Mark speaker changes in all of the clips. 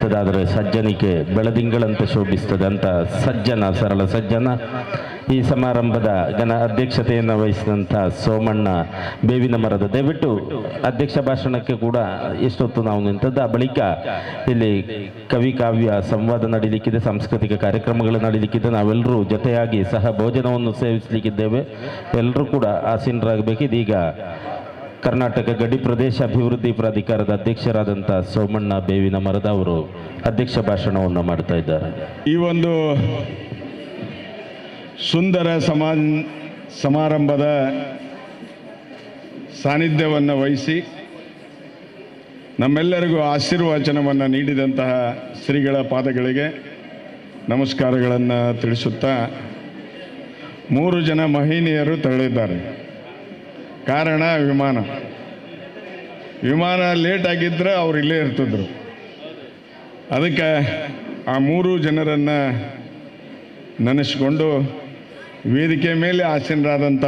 Speaker 1: ಕೆಟ್ಟದಾದರೆ ಸಜ್ಜನಿಕೆ ಬೆಳದಿಂಗಳಂತೆ ಶೋಭಿಸ್ತದೆ ಅಂತ ಸಜ್ಜನ ಸರಳ ಸಜ್ಜನ ಈ ಸಮಾರಂಭದ ಅಧ್ಯಕ್ಷತೆಯನ್ನು ವಹಿಸಿದಂಥ ಸೋಮಣ್ಣ ಬೇವಿನ ಮರದ ದಯವಿಟ್ಟು ಅಧ್ಯಕ್ಷ ಭಾಷಣಕ್ಕೆ ಕೂಡ ಎಷ್ಟೊತ್ತು ನಾವು ನಿಂತದ್ದು. ಆ ಬಳಿಕ ಇಲ್ಲಿ ಕವಿ ಕಾವ್ಯ ಸಂವಾದ ನಡೀಲಿಕ್ಕಿದೆ, ಸಾಂಸ್ಕೃತಿಕ ಕಾರ್ಯಕ್ರಮಗಳು ನಡೀಲಿಕ್ಕಿದೆ. ನಾವೆಲ್ಲರೂ ಜೊತೆಯಾಗಿ ಸಹ ಭೋಜನವನ್ನು ಸೇವಿಸಲಿಕ್ಕಿದ್ದೇವೆ. ಎಲ್ಲರೂ ಕೂಡ ಆಸೀನರಾಗಬೇಕು. ಇದೀಗ ಕರ್ನಾಟಕ ಗಡಿ ಪ್ರದೇಶ ಅಭಿವೃದ್ಧಿ ಪ್ರಾಧಿಕಾರದ ಅಧ್ಯಕ್ಷರಾದಂಥ ಸೋಮಣ್ಣ ಬೇವಿನ ಮರದ ಅವರು ಅಧ್ಯಕ್ಷ ಭಾಷಣವನ್ನು ಮಾಡ್ತಾ ಇದ್ದಾರೆ.
Speaker 2: ಈ ಒಂದು ಸುಂದರ ಸಮಾರಂಭದ ಸಾನ್ನಿಧ್ಯವನ್ನು ವಹಿಸಿ ನಮ್ಮೆಲ್ಲರಿಗೂ ಆಶೀರ್ವಚನವನ್ನು ನೀಡಿದಂತಹ ಶ್ರೀಗಳ ಪಾದಗಳಿಗೆ ನಮಸ್ಕಾರಗಳನ್ನು ತಿಳಿಸುತ್ತಾ, 3 ಜನ ಮಹಿಳೆಯರು ತೆರಳಿದ್ದಾರೆ. ಕಾರಣ ವಿಮಾನ ಲೇಟ್ ಆಗಿದ್ದರೆ ಅವ್ರು ಇಲ್ಲೇ ಇರ್ತಿದ್ರು. ಅದಕ್ಕೆ ಆ 3 ಜನರನ್ನು ನೆನೆಸಿಕೊಂಡು ವೇದಿಕೆ ಮೇಲೆ ಆಸೀನರಾದಂಥ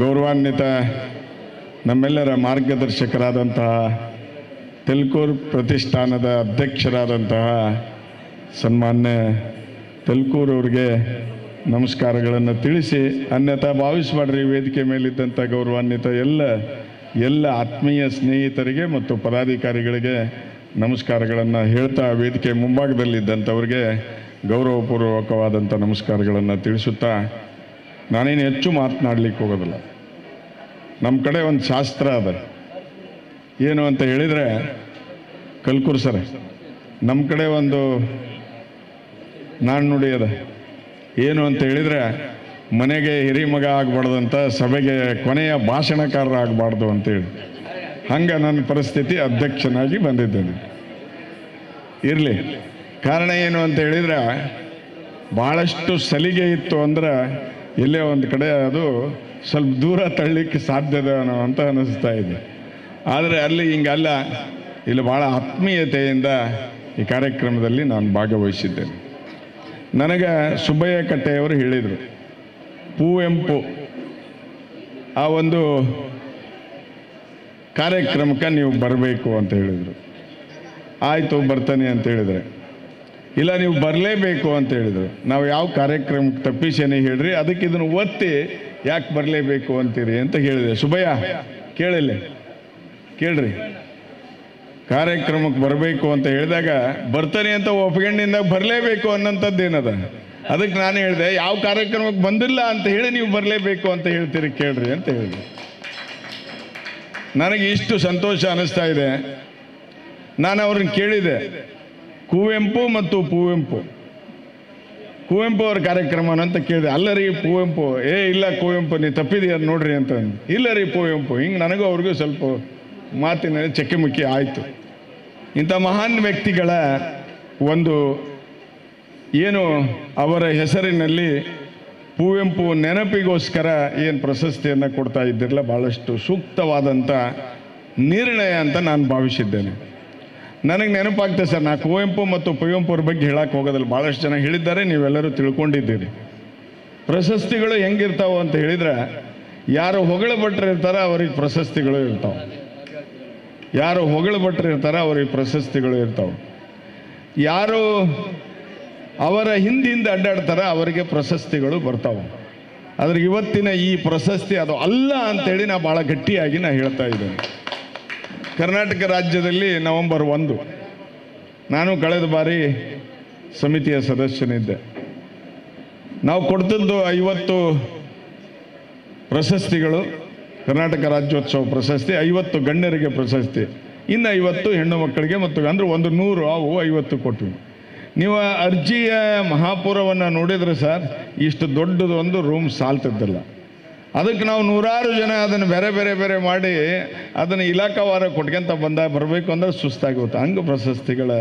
Speaker 2: ಗೌರವಾನ್ವಿತ ನಮ್ಮೆಲ್ಲರ ಮಾರ್ಗದರ್ಶಕರಾದಂತಹ ತೆಲ್ಕೂರು ಪ್ರತಿಷ್ಠಾನದ ಅಧ್ಯಕ್ಷರಾದಂತಹ ಸನ್ಮಾನ್ಯ ತೆಲ್ಕೂರವ್ರಿಗೆ ನಮಸ್ಕಾರಗಳನ್ನು ತಿಳಿಸಿ, ಅನ್ಯಥಾ ಭಾವಿಸಬೇಡ್ರಿ, ವೇದಿಕೆ ಮೇಲಿದ್ದಂಥ ಗೌರವಾನ್ವಿತ ಎಲ್ಲ ಆತ್ಮೀಯ ಸ್ನೇಹಿತರಿಗೆ ಮತ್ತು ಪದಾಧಿಕಾರಿಗಳಿಗೆ ನಮಸ್ಕಾರಗಳನ್ನು ಹೇಳ್ತಾ, ವೇದಿಕೆ ಮುಂಭಾಗದಲ್ಲಿದ್ದಂಥವ್ರಿಗೆ ಗೌರವಪೂರ್ವಕವಾದಂಥ ನಮಸ್ಕಾರಗಳನ್ನು ತಿಳಿಸುತ್ತಾ, ನಾನೇನು ಹೆಚ್ಚು ಮಾತನಾಡಲಿಕ್ಕೆ ಹೋಗೋದಿಲ್ಲ. ನಮ್ಮ ಕಡೆ ಒಂದು ಶಾಸ್ತ್ರ ಅದ. ಏನು ಅಂತ ಹೇಳಿದರೆ, ಕಲ್ಕೂರು ಸರ್, ನಮ್ಮ ಕಡೆ ಒಂದು ನಾಣ್ಣುಡಿ ಅದ. ಏನು ಅಂತ ಹೇಳಿದರೆ, ಮನೆಗೆ ಹಿರಿಮಗ ಆಗಬಾರ್ದಂತ, ಸಭೆಗೆ ಕೊನೆಯ ಭಾಷಣಕಾರ ಆಗಬಾರ್ದು ಅಂತೇಳಿ. ಹಂಗೆ ನನ್ನ ಪರಿಸ್ಥಿತಿ, ಅಧ್ಯಕ್ಷನಾಗಿ ಬಂದಿದ್ದೇನೆ. ಇರಲಿ, ಕಾರಣ ಏನು ಅಂತ ಹೇಳಿದರೆ, ಭಾಳಷ್ಟು ಸಲಿಗೆ ಇತ್ತು ಅಂದ್ರೆ ಎಲ್ಲೇ ಒಂದು ಕಡೆ ಅದು ಸ್ವಲ್ಪ ದೂರ ತಳ್ಳಲಿಕ್ಕೆ ಸಾಧ್ಯದ ಅಂತ ಅನ್ನಿಸ್ತಾ ಇದೆ. ಆದರೆ ಅಲ್ಲಿ ಹಿಂಗಲ್ಲ, ಇಲ್ಲಿ ಭಾಳ ಆತ್ಮೀಯತೆಯಿಂದ ಈ ಕಾರ್ಯಕ್ರಮದಲ್ಲಿ ನಾನು ಭಾಗವಹಿಸಿದ್ದೇನೆ. ನನಗೆ ಸುಬ್ಬಯ್ಯ ಕಟ್ಟೆಯವರು ಹೇಳಿದರು, ಕುವೆಂಪು ಆ ಒಂದು ಕಾರ್ಯಕ್ರಮಕ್ಕೆ ನೀವು ಬರಬೇಕು ಅಂತ ಹೇಳಿದರು. ಆಯಿತು ಬರ್ತಾನೆ ಅಂತ ಹೇಳಿದರೆ, ಇಲ್ಲ ನೀವು ಬರಲೇಬೇಕು ಅಂತ ಹೇಳಿದರು. ನಾವು ಯಾವ ಕಾರ್ಯಕ್ರಮಕ್ಕೆ ತಪ್ಪಿಸೇನೆ ಹೇಳ್ರಿ, ಅದಕ್ಕೆ ಇದನ್ನು ಒತ್ತಿ ಯಾಕೆ ಬರಲೇಬೇಕು ಅಂತೀರಿ ಅಂತ ಹೇಳಿದೆ. ಸುಬ್ಬಯ್ಯ ಕೇಳ್ರಿ, ಕಾರ್ಯಕ್ರಮಕ್ಕೆ ಬರಬೇಕು ಅಂತ ಹೇಳಿದಾಗ ಬರ್ತಾನೆ ಅಂತ ಒಪ್ಪಿಗೆಂಡಿಂದ ಬರಲೇಬೇಕು ಅನ್ನೋಂಥದ್ದೇನದ. ಅದಕ್ಕೆ ನಾನು ಹೇಳಿದೆ, ಯಾವ ಕಾರ್ಯಕ್ರಮಕ್ಕೆ ಬಂದಿಲ್ಲ ಅಂತ ಹೇಳಿ ನೀವು ಬರಲೇಬೇಕು ಅಂತ ಹೇಳ್ತೀರಿ, ಕೇಳ್ರಿ ಅಂತ ಹೇಳಿದೆ. ನನಗೆ ಇಷ್ಟು ಸಂತೋಷ ಅನ್ನಿಸ್ತಾ ಇದೆ. ನಾನು ಅವ್ರನ್ನ ಕೇಳಿದೆ, ಕುವೆಂಪು ಮತ್ತು ಕುವೆಂಪು ಅವ್ರ ಕಾರ್ಯಕ್ರಮ ಅಂತ ಕೇಳಿದೆ. ಅಲ್ಲ ರೀ ಕುವೆಂಪು, ಇಲ್ಲ ಕುವೆಂಪು ನೀ ತಪ್ಪಿದೆಯಾ ನೋಡ್ರಿ ಅಂತ. ಇಲ್ಲ ರೀ ಕುವೆಂಪು. ಹಿಂಗೆ ನನಗೂ ಅವ್ರಿಗೂ ಸ್ವಲ್ಪ ಮಾತಿನ ಚಕ್ಕೆಮುಕ್ಕಿ ಆಯಿತು. ಇಂಥ ಮಹಾನ್ ವ್ಯಕ್ತಿಗಳ ಒಂದು ಏನು ಅವರ ಹೆಸರಿನಲ್ಲಿ ಕುವೆಂಪು ನೆನಪಿಗೋಸ್ಕರ ಏನು ಪ್ರಶಸ್ತಿಯನ್ನು ಕೊಡ್ತಾ ಇದ್ದಿರಲ್ಲ, ಭಾಳಷ್ಟು ಸೂಕ್ತವಾದಂಥ ನಿರ್ಣಯ ಅಂತ ನಾನು ಭಾವಿಸಿದ್ದೇನೆ. ನನಗೆ ನೆನಪಾಗ್ತದೆ ಸರ್, ನಾ ಕುವೆಂಪು ಮತ್ತು ಕುವೆಂಪು ಅವ್ರ ಬಗ್ಗೆ ಹೇಳಕ್ಕೆ ಹೋಗೋದಿಲ್ಲ. ಭಾಳಷ್ಟು ಜನ ಹೇಳಿದ್ದಾರೆ, ನೀವೆಲ್ಲರೂ ತಿಳ್ಕೊಂಡಿದ್ದೀರಿ. ಪ್ರಶಸ್ತಿಗಳು ಹೆಂಗಿರ್ತಾವೆ ಅಂತ ಹೇಳಿದರೆ, ಯಾರು ಹೊಗಳ ಭಟ್ರು ಇರ್ತಾರ ಅವ್ರಿಗೆ ಪ್ರಶಸ್ತಿಗಳು ಇರ್ತಾವೆ. ಯಾರು ಹೊಗಳ ಭಟ್ರು ಇರ್ತಾರ ಅವ್ರಿಗೆ ಪ್ರಶಸ್ತಿಗಳು ಇರ್ತಾವೆ. ಯಾರು ಅವರ ಹಿಂದಿಂದ ಅಡ್ಡಾಡ್ತಾರ ಅವರಿಗೆ ಪ್ರಶಸ್ತಿಗಳು ಬರ್ತಾವೆ. ಆದ್ರೆ ಇವತ್ತಿನ ಈ ಪ್ರಶಸ್ತಿ ಅದು ಅಲ್ಲ ಅಂತೇಳಿ ನಾ ಭಾಳ ಗಟ್ಟಿಯಾಗಿ ನಾ ಹೇಳ್ತಾ ಇದ್ದೇನೆ. ಕರ್ನಾಟಕ ರಾಜ್ಯದಲ್ಲಿ ನವೆಂಬರ್ 1 ನಾನು ಕಳೆದ ಬಾರಿ ಸಮಿತಿಯ ಸದಸ್ಯನಿದ್ದೆ. ನಾವು ಕೊಡ್ತಿದ್ದು 50 ಪ್ರಶಸ್ತಿಗಳು, ಕರ್ನಾಟಕ ರಾಜ್ಯೋತ್ಸವ ಪ್ರಶಸ್ತಿ, 50 ಗಣ್ಯರಿಗೆ ಪ್ರಶಸ್ತಿ, ಇನ್ನು 50 ಹೆಣ್ಣು ಮಕ್ಕಳಿಗೆ, ಮತ್ತು ಅಂದರೆ 100 ಅವು 50 ಕೊಟ್ವಿ. ನೀವು ಅರ್ಜಿಯ ಮಹಾಪುರವನ್ನು ನೋಡಿದರೆ ಸರ್, ಇಷ್ಟು ದೊಡ್ಡದು ಒಂದು ರೂಮ್ ಸಾಲ್ತಿದ್ದಿಲ್ಲ. ಅದಕ್ಕೆ ನಾವು 100 ಜನ ಅದನ್ನು ಬೇರೆ ಮಾಡಿ ಅದನ್ನು ಇಲಾಖಾವಾರ ಕೊಟ್ಕೊಂತ ಬರಬೇಕು ಅಂದ್ರೆ ಸುಸ್ತಾಗುತ್ತೆ. ಹಂಗೆ ಪ್ರಶಸ್ತಿಗಳ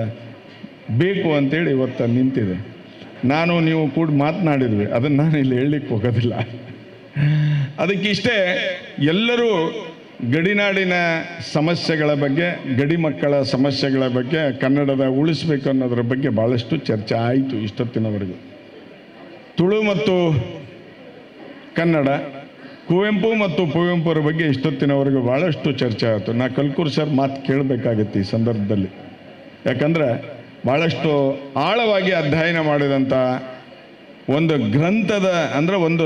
Speaker 2: ಬೇಕು ಅಂತೇಳಿ ಇವತ್ತು ನಿಂತಿದೆ. ನೀವು ಕೂಡ ಮಾತನಾಡಿದ್ವಿ, ಅದನ್ನು ನಾನು ಇಲ್ಲಿ ಹೇಳಲಿಕ್ಕೆ ಹೋಗೋದಿಲ್ಲ. ಅದಕ್ಕಿಷ್ಟೇ, ಎಲ್ಲರೂ ಗಡಿನಾಡಿನ ಸಮಸ್ಯೆಗಳ ಬಗ್ಗೆ, ಗಡಿ ಮಕ್ಕಳ ಸಮಸ್ಯೆಗಳ ಬಗ್ಗೆ, ಕನ್ನಡದ ಉಳಿಸ್ಬೇಕು ಅನ್ನೋದ್ರ ಬಗ್ಗೆ ಭಾಳಷ್ಟು ಚರ್ಚೆ ಆಯಿತು ಇಷ್ಟೊತ್ತಿನವರೆಗೂ. ತುಳು ಮತ್ತು ಕನ್ನಡ, ಕುವೆಂಪು ಮತ್ತು ಕುವೆಂಪುರ ಬಗ್ಗೆ ಇಷ್ಟೊತ್ತಿನವರೆಗೂ ಭಾಳಷ್ಟು ಚರ್ಚೆ ಆಯಿತು. ನಾ ಕಲ್ಕೂರು ಸರ್ ಮಾತು ಕೇಳಬೇಕಾಗಿತ್ತು ಈ ಸಂದರ್ಭದಲ್ಲಿ. ಯಾಕಂದರೆ ಭಾಳಷ್ಟು ಆಳವಾಗಿ ಅಧ್ಯಯನ ಮಾಡಿದಂಥ ಒಂದು ಗ್ರಂಥದ ಅಂದರೆ ಒಂದು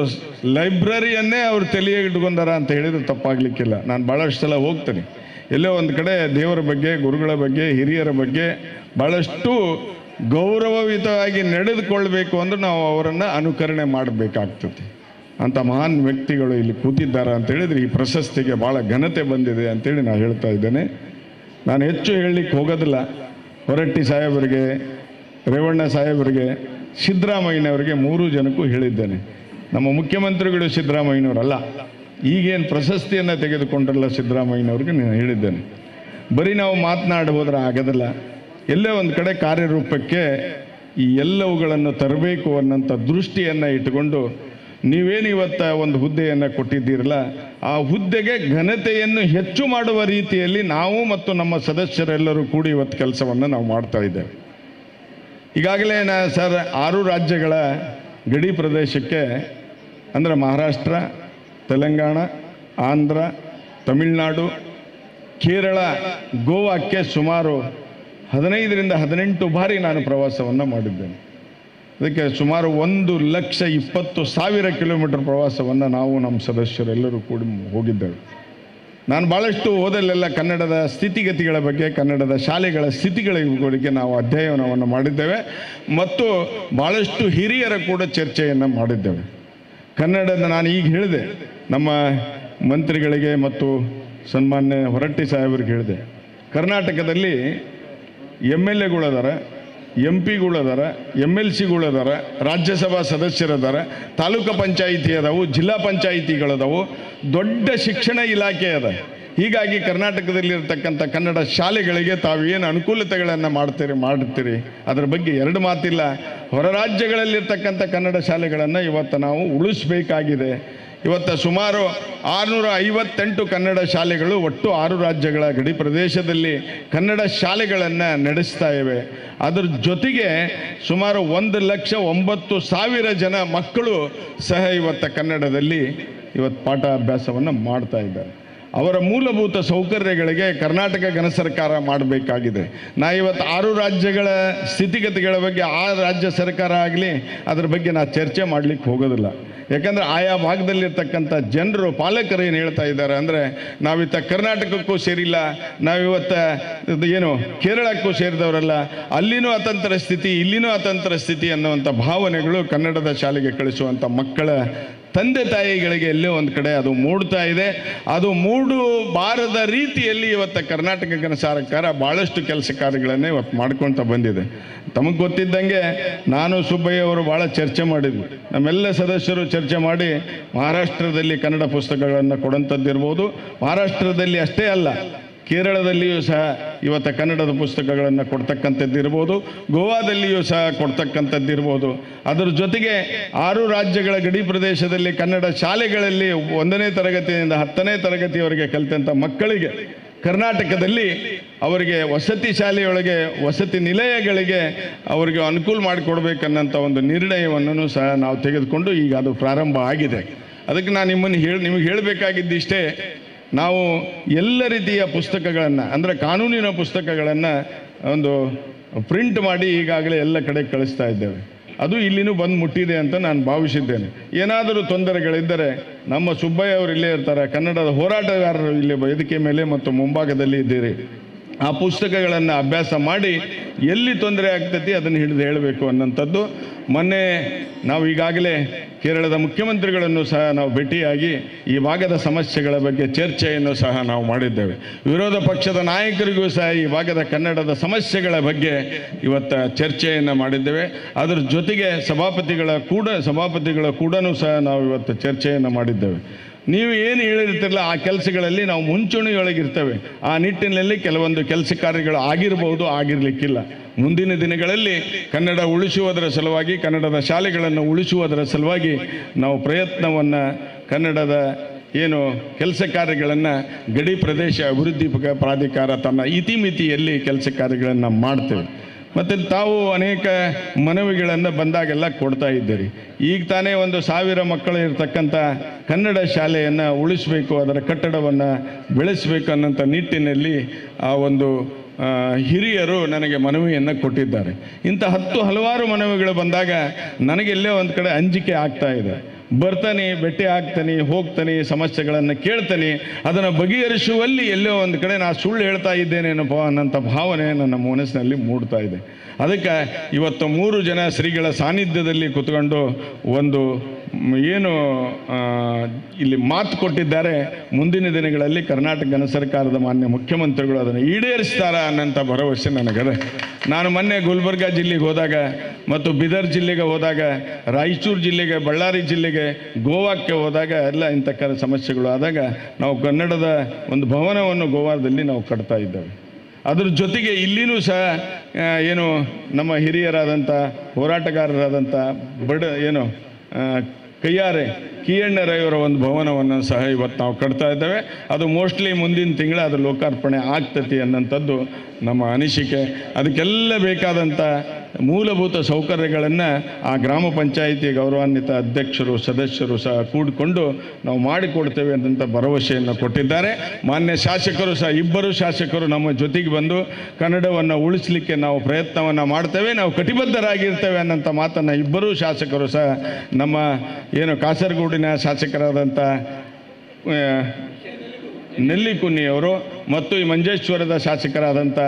Speaker 2: ಲೈಬ್ರರಿಯನ್ನೇ ಅವರು ತಲೆಗೆ ಇಟ್ಕೊಂಡಾರ ಅಂತ ಹೇಳಿದ್ರೆ ತಪ್ಪಾಗಲಿಕ್ಕಿಲ್ಲ. ನಾನು ಭಾಳಷ್ಟು ಸಲ ಹೋಗ್ತೀನಿ, ಎಲ್ಲೋ ಒಂದು ಕಡೆ ದೇವರ ಬಗ್ಗೆ, ಗುರುಗಳ ಬಗ್ಗೆ, ಹಿರಿಯರ ಬಗ್ಗೆ ಭಾಳಷ್ಟು ಗೌರವಯುತವಾಗಿ ನಡೆದುಕೊಳ್ಬೇಕು ಅಂದ್ರೆ ನಾವು ಅವರನ್ನು ಅನುಕರಣೆ ಮಾಡಬೇಕಾಗ್ತದೆ. ಅಂಥ ಮಹಾನ್ ವ್ಯಕ್ತಿಗಳು ಇಲ್ಲಿ ಕೂತಿದ್ದಾರೆ ಅಂತ ಹೇಳಿದರೆ ಈ ಪ್ರಶಸ್ತಿಗೆ ಭಾಳ ಘನತೆ ಬಂದಿದೆ ಅಂತೇಳಿ ನಾನು ಹೇಳ್ತಾ ಇದ್ದೇನೆ. ನಾನು ಹೆಚ್ಚು ಹೇಳಲಿಕ್ಕೆ ಹೋಗೋದಿಲ್ಲ. ಹೊರಟ್ಟಿ ಸಾಹೇಬರಿಗೆ, ರೇವಣ್ಣ ಸಾಹೇಬರಿಗೆ, ಸಿದ್ದರಾಮಯ್ಯನವರಿಗೆ 3 ಜನಕ್ಕೂ ಹೇಳಿದ್ದೇನೆ. ನಮ್ಮ ಮುಖ್ಯಮಂತ್ರಿಗಳು ಸಿದ್ದರಾಮಯ್ಯನವರಲ್ಲ, ಈಗೇನು ಪ್ರಶಸ್ತಿಯನ್ನು ತೆಗೆದುಕೊಂಡ್ರಲ್ಲ ಸಿದ್ದರಾಮಯ್ಯನವ್ರಿಗೆ ನಾನು ಹೇಳಿದ್ದೇನೆ. ಬರೀ ನಾವು ಮಾತನಾಡಿ ಹೋದ್ರೆ ಆಗೋದಿಲ್ಲ. ಎಲ್ಲೇ ಒಂದು ಕಡೆ ಕಾರ್ಯರೂಪಕ್ಕೆ ಈ ಎಲ್ಲವುಗಳನ್ನು ತರಬೇಕು ಅನ್ನೋಂಥ ದೃಷ್ಟಿಯನ್ನು ಇಟ್ಟುಕೊಂಡು ನೀವೇನು ಇವತ್ತು ಒಂದು ಹುದ್ದೆಯನ್ನು ಕೊಟ್ಟಿದ್ದೀರಲ್ಲ, ಆ ಹುದ್ದೆಗೆ ಘನತೆಯನ್ನು ಹೆಚ್ಚು ಮಾಡುವ ರೀತಿಯಲ್ಲಿ ನಾವು ಮತ್ತು ನಮ್ಮ ಸದಸ್ಯರೆಲ್ಲರೂ ಕೂಡಿ ಇವತ್ತು ಕೆಲಸವನ್ನು ನಾವು ಮಾಡ್ತಾ ಇದ್ದೇವೆ. ಈಗಾಗಲೇ ಸರ್ 6 ರಾಜ್ಯಗಳ ಗಡಿ ಪ್ರದೇಶಕ್ಕೆ ಅಂದರೆ ಮಹಾರಾಷ್ಟ್ರ, ತೆಲಂಗಾಣ, ಆಂಧ್ರ, ತಮಿಳುನಾಡು, ಕೇರಳ, ಗೋವಾಕ್ಕೆ ಸುಮಾರು 15ರಿಂದ 18 ಬಾರಿ ನಾನು ಪ್ರವಾಸವನ್ನು ಮಾಡಿದ್ದೇನೆ. ಅದಕ್ಕೆ ಸುಮಾರು 1,20,000 ಕಿಲೋಮೀಟರ್ ಪ್ರವಾಸವನ್ನು ನಾವು ನಮ್ಮ ಸದಸ್ಯರೆಲ್ಲರೂ ಕೂಡಿ ಹೋಗಿದ್ದೇವೆ. ನಾನು ಭಾಳಷ್ಟು ಓದಲ್ಲೆಲ್ಲ ಕನ್ನಡದ ಸ್ಥಿತಿಗತಿಗಳ ಬಗ್ಗೆ, ಕನ್ನಡದ ಶಾಲೆಗಳ ಸ್ಥಿತಿಗಳಿಗೆ ನಾವು ಅಧ್ಯಯನವನ್ನು ಮಾಡಿದ್ದೇವೆ ಮತ್ತು ಭಾಳಷ್ಟು ಹಿರಿಯರ ಕೂಡ ಚರ್ಚೆಯನ್ನು ಮಾಡಿದ್ದೇವೆ. ಕನ್ನಡದ ನಾನು ಈಗ ಹೇಳಿದೆ, ನಮ್ಮ ಮಂತ್ರಿಗಳಿಗೆ ಮತ್ತು ಸನ್ಮಾನ್ಯ ಹೊರಟ್ಟಿ ಸಾಹೇಬರಿಗೆ ಹೇಳಿದೆ, ಕರ್ನಾಟಕದಲ್ಲಿ MLAಗಳದಾರ, MP ಗಳದಾರ, MLCಗಳದಾರ, ರಾಜ್ಯಸಭಾ ಸದಸ್ಯರದಾರ, ತಾಲೂಕು ಪಂಚಾಯಿತಿ ಅದಾವು, ಜಿಲ್ಲಾ ಪಂಚಾಯಿತಿಗಳದಾವು, ದೊಡ್ಡ ಶಿಕ್ಷಣ ಇಲಾಖೆ ಅದ. ಹೀಗಾಗಿ ಕರ್ನಾಟಕದಲ್ಲಿರ್ತಕ್ಕಂಥ ಕನ್ನಡ ಶಾಲೆಗಳಿಗೆ ತಾವೇನು ಅನುಕೂಲತೆಗಳನ್ನು ಮಾಡ್ತೀರಿ ಅದರ ಬಗ್ಗೆ 2 ಮಾತಿಲ್ಲ. ಹೊರ ರಾಜ್ಯಗಳಲ್ಲಿರ್ತಕ್ಕಂಥ ಕನ್ನಡ ಶಾಲೆಗಳನ್ನು ಇವತ್ತು ನಾವು ಉಳಿಸಬೇಕಾಗಿದೆ. ಇವತ್ತು ಸುಮಾರು 658 ಕನ್ನಡ ಶಾಲೆಗಳು ಒಟ್ಟು 6 ರಾಜ್ಯಗಳ ಗಡಿ ಪ್ರದೇಶದಲ್ಲಿ ಕನ್ನಡ ಶಾಲೆಗಳನ್ನು ನಡೆಸ್ತಾ ಇವೆ. ಅದರ ಜೊತೆಗೆ ಸುಮಾರು 1,09,000 ಜನ ಮಕ್ಕಳು ಸಹ ಇವತ್ತು ಕನ್ನಡದಲ್ಲಿ ಇವತ್ತು ಪಾಠ ಅಭ್ಯಾಸವನ್ನು ಮಾಡ್ತಾ ಇದ್ದಾರೆ. ಅವರ ಮೂಲಭೂತ ಸೌಕರ್ಯಗಳಿಗೆ ಕರ್ನಾಟಕ ಘನ ಸರ್ಕಾರ ಮಾಡಬೇಕಾಗಿದೆ. ನಾ ಇವತ್ತು 6 ರಾಜ್ಯಗಳ ಸ್ಥಿತಿಗತಿಗಳ ಬಗ್ಗೆ ಆ ರಾಜ್ಯ ಸರ್ಕಾರ ಆಗಲಿ ಅದರ ಬಗ್ಗೆ ನಾ ಚರ್ಚೆ ಮಾಡಲಿಕ್ಕೆ ಹೋಗೋದಿಲ್ಲ. ಯಾಕಂದರೆ ಆಯಾ ಭಾಗದಲ್ಲಿರ್ತಕ್ಕಂಥ ಜನರು, ಪಾಲಕರು ಏನು ಹೇಳ್ತಾ ಇದ್ದಾರೆ ಅಂದರೆ, ನಾವಿತ್ತ ಕರ್ನಾಟಕಕ್ಕೂ ಸೇರಿಲ್ಲ, ನಾವಿವತ್ತು ಏನು ಕೇರಳಕ್ಕೂ ಸೇರಿದವರಲ್ಲ, ಅಲ್ಲಿನೂ ಅತಂತ್ರ ಸ್ಥಿತಿ, ಇಲ್ಲಿನೂ ಅತಂತ್ರ ಸ್ಥಿತಿ ಅನ್ನುವಂಥ ಭಾವನೆಗಳು ಕನ್ನಡದ ಶಾಲೆಗೆ ಕಳಿಸುವಂಥ ಮಕ್ಕಳ ತಂದೆ ತಾಯಿಗಳಿಗೆ ಎಲ್ಲೇ ಒಂದು ಕಡೆ ಅದು ಮೂಡ್ತಾ ಇದೆ. ಅದು ಮೂಡಬಾರದ ರೀತಿಯಲ್ಲಿ ಇವತ್ತು ಕರ್ನಾಟಕ ಘನ ಸರ್ಕಾರ ಭಾಳಷ್ಟು ಕೆಲಸ ಕಾರ್ಯಗಳನ್ನೇ ಇವತ್ತು ಮಾಡ್ಕೊಳ್ತಾ ಬಂದಿದೆ. ತಮಗೆ ಗೊತ್ತಿದ್ದಂಗೆ ನಾನು ಸುಬ್ಬಯ್ಯ ಅವರು ಭಾಳ ಚರ್ಚೆ ಮಾಡಿದ್ವಿ. ನಮ್ಮೆಲ್ಲ ಸದಸ್ಯರು ಚರ್ಚೆ ಮಾಡಿ ಮಹಾರಾಷ್ಟ್ರದಲ್ಲಿ ಕನ್ನಡ ಪುಸ್ತಕಗಳನ್ನು ಕೊಡೋಂಥದ್ದಿರ್ಬೋದು, ಮಹಾರಾಷ್ಟ್ರದಲ್ಲಿ ಅಷ್ಟೇ ಅಲ್ಲ ಕೇರಳದಲ್ಲಿಯೂ ಸಹ ಇವತ್ತು ಕನ್ನಡದ ಪುಸ್ತಕಗಳನ್ನು ಕೊಡ್ತಕ್ಕಂಥದ್ದಿರ್ಬೋದು, ಗೋವಾದಲ್ಲಿಯೂ ಸಹ ಕೊಡ್ತಕ್ಕಂಥದ್ದಿರ್ಬೋದು. ಅದರ ಜೊತೆಗೆ 6 ರಾಜ್ಯಗಳ ಗಡಿ ಪ್ರದೇಶದಲ್ಲಿ ಕನ್ನಡ ಶಾಲೆಗಳಲ್ಲಿ 1ನೇ ತರಗತಿಯಿಂದ 10ನೇ ತರಗತಿಯವರೆಗೆ ಕಲಿತಂಥ ಮಕ್ಕಳಿಗೆ ಕರ್ನಾಟಕದಲ್ಲಿ ಅವರಿಗೆ ವಸತಿ ಶಾಲೆಯೊಳಗೆ, ವಸತಿ ನಿಲಯಗಳಿಗೆ ಅವರಿಗೆ ಅನುಕೂಲ ಮಾಡಿಕೊಡ್ಬೇಕನ್ನಂಥ ಒಂದು ನಿರ್ಣಯವನ್ನು ಸಹ ನಾವು ತೆಗೆದುಕೊಂಡು ಈಗ ಅದು ಪ್ರಾರಂಭ ಆಗಿದೆ. ಅದಕ್ಕೆ ನಾನು ನಿಮಗೆ ಹೇಳಬೇಕಾಗಿದ್ದಿಷ್ಟೇ, ನಾವು ಎಲ್ಲ ರೀತಿಯ ಪುಸ್ತಕಗಳನ್ನು ಅಂದರೆ ಕಾನೂನಿನ ಪುಸ್ತಕಗಳನ್ನು ಒಂದು ಪ್ರಿಂಟ್ ಮಾಡಿ ಈಗಾಗಲೇ ಎಲ್ಲ ಕಡೆ ಕಳಿಸ್ತಾ ಇದ್ದೇವೆ. ಅದು ಇಲ್ಲಿನೂ ಬಂದು ಮುಟ್ಟಿದೆ ಅಂತ ನಾನು ಭಾವಿಸಿದ್ದೇನೆ. ಏನಾದರೂ ತೊಂದರೆಗಳಿದ್ದರೆ ನಮ್ಮ ಸುಬ್ಬಯ್ಯ ಅವರು ಇಲ್ಲೇ ಇರ್ತಾರೆ, ಕನ್ನಡದ ಹೋರಾಟಗಾರರು ಇಲ್ಲಿ ವೇದಿಕೆ ಮೇಲೆ ಮತ್ತು ಮುಂಭಾಗದಲ್ಲಿ ಇದ್ದೀರಿ. ಆ ಪುಸ್ತಕಗಳನ್ನು ಅಭ್ಯಾಸ ಮಾಡಿ ಎಲ್ಲಿ ತೊಂದರೆ ಆಗ್ತೈತಿ ಅದನ್ನು ಹಿಡಿದು ಹೇಳಬೇಕು ಅನ್ನೋಂಥದ್ದು. ಮೊನ್ನೆ ನಾವು ಈಗಾಗಲೇ ಕೇರಳದ ಮುಖ್ಯಮಂತ್ರಿಗಳನ್ನು ಸಹ ನಾವು ಭೇಟಿಯಾಗಿ ಈ ಭಾಗದ ಸಮಸ್ಯೆಗಳ ಬಗ್ಗೆ ಚರ್ಚೆಯನ್ನು ಸಹ ನಾವು ಮಾಡಿದ್ದೇವೆ. ವಿರೋಧ ಪಕ್ಷದ ನಾಯಕರಿಗೂ ಸಹ ಈ ಭಾಗದ ಕನ್ನಡದ ಸಮಸ್ಯೆಗಳ ಬಗ್ಗೆ ಇವತ್ತು ಚರ್ಚೆಯನ್ನು ಮಾಡಿದ್ದೇವೆ. ಅದರ ಜೊತೆಗೆ ಸಭಾಪತಿಗಳ ಕೂಡನೂ ಸಹ ನಾವು ಇವತ್ತು ಚರ್ಚೆಯನ್ನು ಮಾಡಿದ್ದೇವೆ. ನೀವು ಏನು ಹೇಳಿರ್ತಿರಲ್ಲ ಆ ಕೆಲಸಗಳಲ್ಲಿ ನಾವು ಮುಂಚೂಣಿಯೊಳಗಿರ್ತೇವೆ. ಆ ನಿಟ್ಟಿನಲ್ಲಿ ಕೆಲವೊಂದು ಕೆಲಸ ಕಾರ್ಯಗಳು ಆಗಿರಬಹುದು, ಆಗಿರಲಿಕ್ಕಿಲ್ಲ. ಮುಂದಿನ ದಿನಗಳಲ್ಲಿ ಕನ್ನಡ ಉಳಿಸುವುದರ ಸಲುವಾಗಿ, ಕನ್ನಡದ ಶಾಲೆಗಳನ್ನು ಉಳಿಸುವುದರ ಸಲುವಾಗಿ ನಾವು ಪ್ರಯತ್ನವನ್ನು, ಕನ್ನಡದ ಏನು ಕೆಲಸ ಕಾರ್ಯಗಳನ್ನು ಗಡಿ ಪ್ರದೇಶ ಅಭಿವೃದ್ಧಿ ಪ್ರಾಧಿಕಾರ ತನ್ನ ಇತಿಮಿತಿಯಲ್ಲಿ ಕೆಲಸ ಕಾರ್ಯಗಳನ್ನು ಮಾಡ್ತೇವೆ. ಮತ್ತು ತಾವು ಅನೇಕ ಮನವಿಗಳನ್ನು ಬಂದಾಗೆಲ್ಲ ಕೊಡ್ತಾ ಇದ್ದೀರಿ. ಈಗ ತಾನೇ 1,000 ಮಕ್ಕಳು ಇರತಕ್ಕಂಥ ಕನ್ನಡ ಶಾಲೆಯನ್ನು ಉಳಿಸಬೇಕು, ಅದರ ಕಟ್ಟಡವನ್ನು ಬೆಳೆಸಬೇಕು ಅನ್ನೋಂಥ ನಿಟ್ಟಿನಲ್ಲಿ ಆ ಒಂದು ಹಿರಿಯರು ನನಗೆ ಮನವಿಯನ್ನು ಕೊಟ್ಟಿದ್ದಾರೆ. ಇಂಥ ಹಲವಾರು ಮನವಿಗಳು ಬಂದಾಗ ನನಗೆಲ್ಲೇ ಒಂದು ಕಡೆ ಅಂಜಿಕೆ ಆಗ್ತಾ ಇದೆ. ಬರ್ತಾನೆ, ಭೇಟಿ ಆಗ್ತಾನೆ, ಹೋಗ್ತಾನೆ, ಸಮಸ್ಯೆಗಳನ್ನು ಕೇಳ್ತಾನೆ, ಅದನ್ನು ಬಗೆಹರಿಸುವಲ್ಲಿ ಎಲ್ಲೋ ಒಂದು ಕಡೆ ನಾನು ಸುಳ್ಳು ಹೇಳ್ತಾ ಇದ್ದೇನೇನಪ್ಪ ಅನ್ನೋಂಥ ಭಾವನೆ ನನ್ನ ಮನಸ್ಸಿನಲ್ಲಿ ಮೂಡ್ತಾ ಇದೆ. ಅದಕ್ಕೆ ಇವತ್ತು 3 ಜನ ಶ್ರೀಗಳ ಸಾನ್ನಿಧ್ಯದಲ್ಲಿ ಕೂತ್ಕೊಂಡು ಒಂದು ಏನು ಇಲ್ಲಿ ಮಾತು ಕೊಟ್ಟಿದ್ದಾರೆ, ಮುಂದಿನ ದಿನಗಳಲ್ಲಿ ಕರ್ನಾಟಕ ಗಣ ಸರ್ಕಾರದ ಮಾನ್ಯ ಮುಖ್ಯಮಂತ್ರಿಗಳು ಅದನ್ನು ಈಡೇರಿಸ್ತಾರ ಅನ್ನೋಂಥ ಭರವಸೆ ನನಗದೆ. ನಾನು ಮೊನ್ನೆ ಗುಲ್ಬರ್ಗಾ ಜಿಲ್ಲೆಗೆ ಹೋದಾಗ ಮತ್ತು ಬೀದರ್ ಜಿಲ್ಲೆಗೆ ಹೋದಾಗ, ರಾಯಚೂರು ಜಿಲ್ಲೆಗೆ, ಬಳ್ಳಾರಿ ಜಿಲ್ಲೆಗೆ, ಗೋವಾಕ್ಕೆ ಹೋದಾಗ ಎಲ್ಲ ಇಂಥ ಸಮಸ್ಯೆಗಳು ಆದಾಗ ನಾವು ಕನ್ನಡದ ಒಂದು ಭವನವನ್ನು ಗೋವಾದಲ್ಲಿ ನಾವು ಕಟ್ತಾ ಇದ್ದೇವೆ. ಅದ್ರ ಜೊತೆಗೆ ಇಲ್ಲಿನೂ ಸಹ ಏನು ನಮ್ಮ ಹಿರಿಯರಾದಂಥ ಹೋರಾಟಗಾರರಾದಂಥ ಕಯ್ಯಾರೆ ಕಿಯಣ್ಣರವರ ಒಂದು ಭವನವನ್ನು ಸಹ ಇವತ್ತು ನಾವು ಕಟ್ತಾ ಇದ್ದೇವೆ. ಅದು ಮೋಸ್ಟ್ಲಿ ಮುಂದಿನ ತಿಂಗಳ ಅದು ಲೋಕಾರ್ಪಣೆ ಆಗ್ತತಿ ಅನ್ನೋಂಥದ್ದು ನಮ್ಮ ಅನಿಸಿಕೆ. ಅದಕ್ಕೆಲ್ಲ ಬೇಕಾದಂಥ ಮೂಲಭೂತ ಸೌಕರ್ಯಗಳನ್ನು ಆ ಗ್ರಾಮ ಪಂಚಾಯಿತಿ ಗೌರವಾನ್ವಿತ ಅಧ್ಯಕ್ಷರು, ಸದಸ್ಯರು ಸಹ ಕೂಡಿಕೊಂಡು ನಾವು ಮಾಡಿಕೊಡ್ತೇವೆ ಅನ್ನೋಂಥ ಭರವಸೆಯನ್ನು ಕೊಟ್ಟಿದ್ದಾರೆ. ಮಾನ್ಯ ಶಾಸಕರು ಸಹ 2 ಶಾಸಕರು ನಮ್ಮ ಜೊತೆಗೆ ಬಂದು ಕನ್ನಡವನ್ನು ಉಳಿಸಲಿಕ್ಕೆ ನಾವು ಪ್ರಯತ್ನವನ್ನು ಮಾಡ್ತೇವೆ, ನಾವು ಕಟಿಬದ್ಧರಾಗಿರ್ತೇವೆ ಅನ್ನೋಂಥ ಮಾತನ್ನು 2 ಶಾಸಕರು ಸಹ ನಮ್ಮ ಏನು ಕಾಸರಗೋಡಿನ ಶಾಸಕರಾದಂಥ ನೆಲ್ಲಿಕುನ್ನಿಯವರು ಮತ್ತು ಈ ಮಂಜೇಶ್ವರದ ಶಾಸಕರಾದಂಥ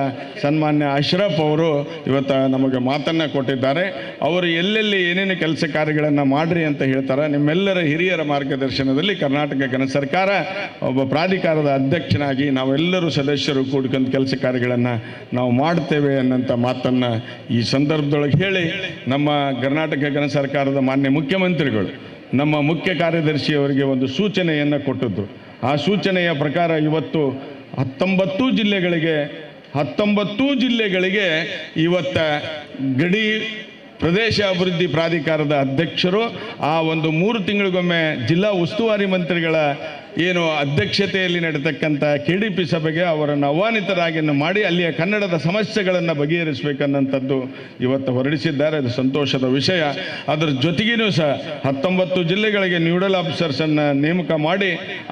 Speaker 2: ಸನ್ಮಾನ್ಯ ಅಶ್ರಫ್ ಅವರು ಇವತ್ತು ನಮಗೆ ಮಾತನ್ನು ಕೊಟ್ಟಿದ್ದಾರೆ. ಅವರು ಎಲ್ಲೆಲ್ಲಿ ಏನೇನು ಕೆಲಸ ಕಾರ್ಯಗಳನ್ನು ಮಾಡಿರಿ ಅಂತ ಹೇಳ್ತಾರೆ. ನಿಮ್ಮೆಲ್ಲರ ಹಿರಿಯರ ಮಾರ್ಗದರ್ಶನದಲ್ಲಿ ಕರ್ನಾಟಕ ಗಣ ಸರ್ಕಾರ ಒಬ್ಬ ಪ್ರಾಧಿಕಾರದ ಅಧ್ಯಕ್ಷನಾಗಿ ನಾವೆಲ್ಲರೂ ಸದಸ್ಯರು ಕೂಡ್ಕೊಂಡು ಕೆಲಸ ಕಾರ್ಯಗಳನ್ನು ನಾವು ಮಾಡ್ತೇವೆ ಅನ್ನೋಂಥ ಮಾತನ್ನು ಈ ಸಂದರ್ಭದೊಳಗೆ ಹೇಳಿ, ನಮ್ಮ ಕರ್ನಾಟಕ ಗಣ ಸರ್ಕಾರದ ಮಾನ್ಯ ಮುಖ್ಯಮಂತ್ರಿಗಳು ನಮ್ಮ ಮುಖ್ಯ ಕಾರ್ಯದರ್ಶಿಯವರಿಗೆ ಒಂದು ಸೂಚನೆಯನ್ನು ಕೊಟ್ಟಿದ್ರು. ಆ ಸೂಚನೆಯ ಪ್ರಕಾರ ಇವತ್ತು 19 ಜಿಲ್ಲೆಗಳಿಗೆ ಇವತ್ತ ಗಡಿ ಪ್ರದೇಶ ಅಭಿವೃದ್ಧಿ ಪ್ರಾಧಿಕಾರದ ಅಧ್ಯಕ್ಷರು ಆ ಒಂದು 3 ತಿಂಗಳಿಗೊಮ್ಮೆ ಜಿಲ್ಲಾ ಉಸ್ತುವಾರಿ ಮಂತ್ರಿಗಳ ಏನು ಅಧ್ಯಕ್ಷತೆಯಲ್ಲಿ ನಡೆತಕ್ಕಂಥ KDP ಸಭೆಗೆ ಅವರನ್ನು ಆಹ್ವಾನಿತರಾಗಿ ಮಾಡಿ ಅಲ್ಲಿಯ ಕನ್ನಡದ ಸಮಸ್ಯೆಗಳನ್ನು ಬಗೆಹರಿಸಬೇಕನ್ನಂಥದ್ದು ಇವತ್ತು ಹೊರಡಿಸಿದ್ದಾರೆ. ಅದು ಸಂತೋಷದ ವಿಷಯ. ಅದರ ಜೊತೆಗೇನೂ ಸಹ 19 ಜಿಲ್ಲೆಗಳಿಗೆ ನ್ಯೂಡಲ್ ಆಫೀಸರ್ಸನ್ನು ನೇಮಕ ಮಾಡಿ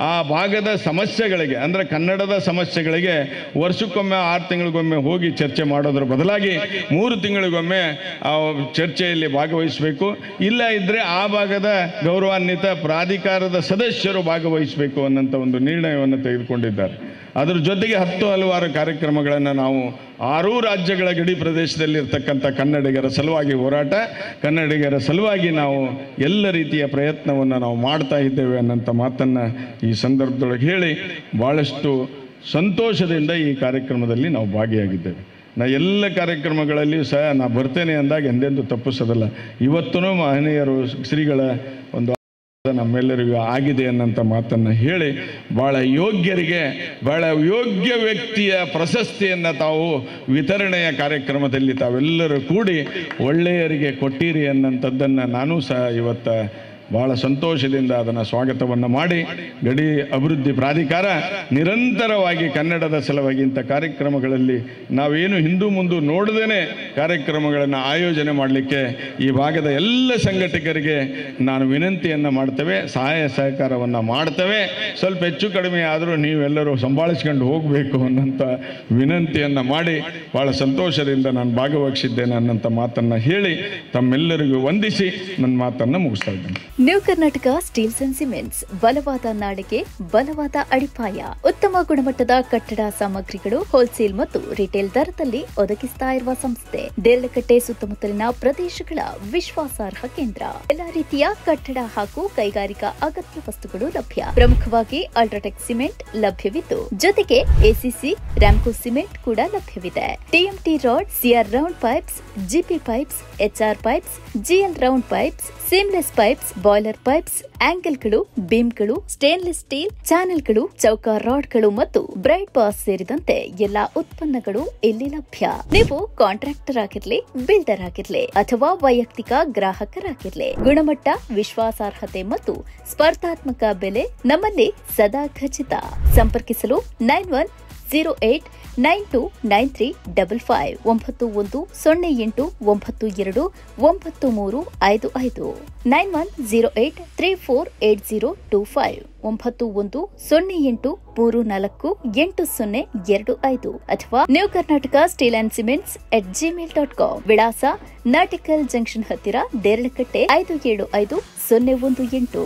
Speaker 2: ಆ ಭಾಗದ ಸಮಸ್ಯೆಗಳಿಗೆ ಅಂದರೆ ಕನ್ನಡದ ಸಮಸ್ಯೆಗಳಿಗೆ ವರ್ಷಕ್ಕೊಮ್ಮೆ 6 ತಿಂಗಳಿಗೊಮ್ಮೆ ಹೋಗಿ ಚರ್ಚೆ ಮಾಡೋದ್ರ ಬದಲಾಗಿ 3 ತಿಂಗಳಿಗೊಮ್ಮೆ ಆ ಚರ್ಚೆಯಲ್ಲಿ ಭಾಗವಹಿಸಬೇಕು. ಇಲ್ಲ ಇದ್ದರೆ ಆ ಭಾಗದ ಗೌರವಾನ್ವಿತ ಪ್ರಾಧಿಕಾರದ ಸದಸ್ಯರು ಭಾಗವಹಿಸಬೇಕು ಅನ್ನೋಂಥ ಒಂದು ನಿರ್ಣಯವನ್ನು ತೆಗೆದುಕೊಂಡಿದ್ದಾರೆ. ಅದರ ಜೊತೆಗೆ ಹಲವಾರು ಕಾರ್ಯಕ್ರಮಗಳನ್ನು ನಾವು 6 ರಾಜ್ಯಗಳ ಗಡಿ ಪ್ರದೇಶದಲ್ಲಿರ್ತಕ್ಕಂಥ ಕನ್ನಡಿಗರ ಸಲುವಾಗಿ ಹೋರಾಟ, ಕನ್ನಡಿಗರ ಸಲುವಾಗಿ ನಾವು ಎಲ್ಲ ರೀತಿಯ ಪ್ರಯತ್ನವನ್ನು ನಾವು ಮಾಡ್ತಾ ಇದ್ದೇವೆ ಅನ್ನೋಂಥ ಮಾತನ್ನು ಈ ಸಂದರ್ಭದೊಳಗೆ ಹೇಳಿ, ಭಾಳಷ್ಟು ಸಂತೋಷದಿಂದ ಈ ಕಾರ್ಯಕ್ರಮದಲ್ಲಿ ನಾವು ಭಾಗಿಯಾಗಿದ್ದೇವೆ. ಎಲ್ಲ ಕಾರ್ಯಕ್ರಮಗಳಲ್ಲಿಯೂ ಸಹ ನಾ ಬರ್ತೇನೆ ಅಂದಾಗ ಎಂದೆಂದೂ ತಪ್ಪಿಸೋದಲ್ಲ. ಇವತ್ತೂ ಮಹನೀಯರು ಶ್ರೀಗಳ ಒಂದು ನಮ್ಮೆಲ್ಲರಿಗೂ ಆಗಿದೆ ಅನ್ನೋಂಥ ಮಾತನ್ನು ಹೇಳಿ, ಭಾಳ ಯೋಗ್ಯರಿಗೆ ಭಾಳ ಯೋಗ್ಯ ವ್ಯಕ್ತಿಯ ಪ್ರಶಸ್ತಿಯನ್ನು ತಾವು ವಿತರಣೆಯ ಕಾರ್ಯಕ್ರಮದಲ್ಲಿ ತಾವೆಲ್ಲರೂ ಕೂಡಿ ಒಳ್ಳೆಯರಿಗೆ ಕೊಟ್ಟಿರಿ ಅನ್ನೋಂಥದ್ದನ್ನು ನಾನು ಸಹ ಇವತ್ತು ಭಾಳ ಸಂತೋಷದಿಂದ ಅದನ್ನು ಸ್ವಾಗತವನ್ನು ಮಾಡಿ, ಗಡಿ ಅಭಿವೃದ್ಧಿ ಪ್ರಾಧಿಕಾರ ನಿರಂತರವಾಗಿ ಕನ್ನಡದ ಸಲುವಾಗಿ ಇಂಥ ಕಾರ್ಯಕ್ರಮಗಳಲ್ಲಿ ನಾವೇನು ಹಿಂದೂ ಮುಂದೆ ನೋಡದೇ ಕಾರ್ಯಕ್ರಮಗಳನ್ನು ಆಯೋಜನೆ ಮಾಡಲಿಕ್ಕೆ ಈ ಭಾಗದ ಎಲ್ಲ ಸಂಘಟಕರಿಗೆ ನಾನು ವಿನಂತಿಯನ್ನು ಮಾಡ್ತೇವೆ, ಸಹಾಯ ಸಹಕಾರವನ್ನು ಮಾಡ್ತೇವೆ. ಸ್ವಲ್ಪ ಹೆಚ್ಚು ಕಡಿಮೆ ಆದರೂ ನೀವೆಲ್ಲರೂ ಸಂಭಾಳಿಸ್ಕೊಂಡು ಹೋಗಬೇಕು ಅನ್ನೋಂಥ ವಿನಂತಿಯನ್ನು ಮಾಡಿ ಭಾಳ ಸಂತೋಷದಿಂದ ನಾನು ಭಾಗವಹಿಸಿದ್ದೇನೆ ಅನ್ನೋಂಥ ಮಾತನ್ನು ಹೇಳಿ ತಮ್ಮೆಲ್ಲರಿಗೂ ವಂದಿಸಿ ನನ್ನ ಮಾತನ್ನು ಮುಗಿಸ್ತಾ ಇದ್ದೇನೆ.
Speaker 3: New Karnataka steels and cements ಬಲವಾದ ನಾಡಿಗೆ ಬಲವಾದ ಅಡಿಪಾಯ. ಉತ್ತಮ ಗುಣಮಟ್ಟದ ಕಟ್ಟಡ ಸಾಮಗ್ರಿಗಳು ಹೋಲ್ಸೇಲ್ ಮತ್ತು ರಿಟೇಲ್ ದರದಲ್ಲಿ ಒದಗಿಸ್ತಾ ಇರುವ ಸಂಸ್ಥೆ. ದೇರಳಕಟ್ಟೆ ಸುತ್ತಮುತ್ತಲಿನ ಪ್ರದೇಶಗಳ ವಿಶ್ವಾಸಾರ್ಹ ಕೇಂದ್ರ. ಎಲ್ಲಾ ರೀತಿಯ ಕಟ್ಟಡ ಹಾಗೂ ಕೈಗಾರಿಕಾ ಅಗತ್ಯ ವಸ್ತುಗಳು ಲಭ್ಯ. ಪ್ರಮುಖವಾಗಿ ಅಲ್ಟ್ರಾಟೆಕ್ ಸಿಮೆಂಟ್ ಲಭ್ಯವಿದ್ದು, ಜೊತೆಗೆ ಎಸಿಸಿ ರಾಮ್ಕೋ ಸಿಮೆಂಟ್ ಕೂಡ ಲಭ್ಯವಿದೆ. TMT rod, CR round pipes, GP pipes, HR pipes, GL round pipes, seamless pipes, boiler pipes, ಆಂಗಲ್ಗಳು, ಬೀಮ್ಗಳು, ಸ್ಟೇನ್ಲೆಸ್ ಸ್ಟೀಲ್ ಚಾನೆಲ್ಗಳು, ಚೌಕ ರಾಡ್ಗಳು ಮತ್ತು ಬ್ರೈಟ್ ಬಾಸ್ ಸೇರಿದಂತೆ ಎಲ್ಲಾ ಉತ್ಪನ್ನಗಳು ಇಲ್ಲಿ ಲಭ್ಯ. ನೀವು ಕಾಂಟ್ರಾಕ್ಟರ್ ಆಗಿರ್ಲಿ, ಬಿಲ್ಡರ್ ಆಗಿರ್ಲಿ ಅಥವಾ ವೈಯಕ್ತಿಕ ಗ್ರಾಹಕರಾಗಿರ್ಲಿ, ಗುಣಮಟ್ಟ, ವಿಶ್ವಾಸಾರ್ಹತೆ ಮತ್ತು ಸ್ಪರ್ಧಾತ್ಮಕ ಬೆಲೆ ನಮ್ಮಲ್ಲಿ ಸದಾ ಖಚಿತ. ಸಂಪರ್ಕಿಸಲು 91 91089355 9108929355 9108348025 ಅಥವಾ new Karnataka steel and cements @gmail.com. ವಿಳಾಸ ನಾಟಿಕಲ್ ಜಂಕ್ಷನ್ ಹತ್ತಿರ ದೇರಳಕಟ್ಟೆ 575 018.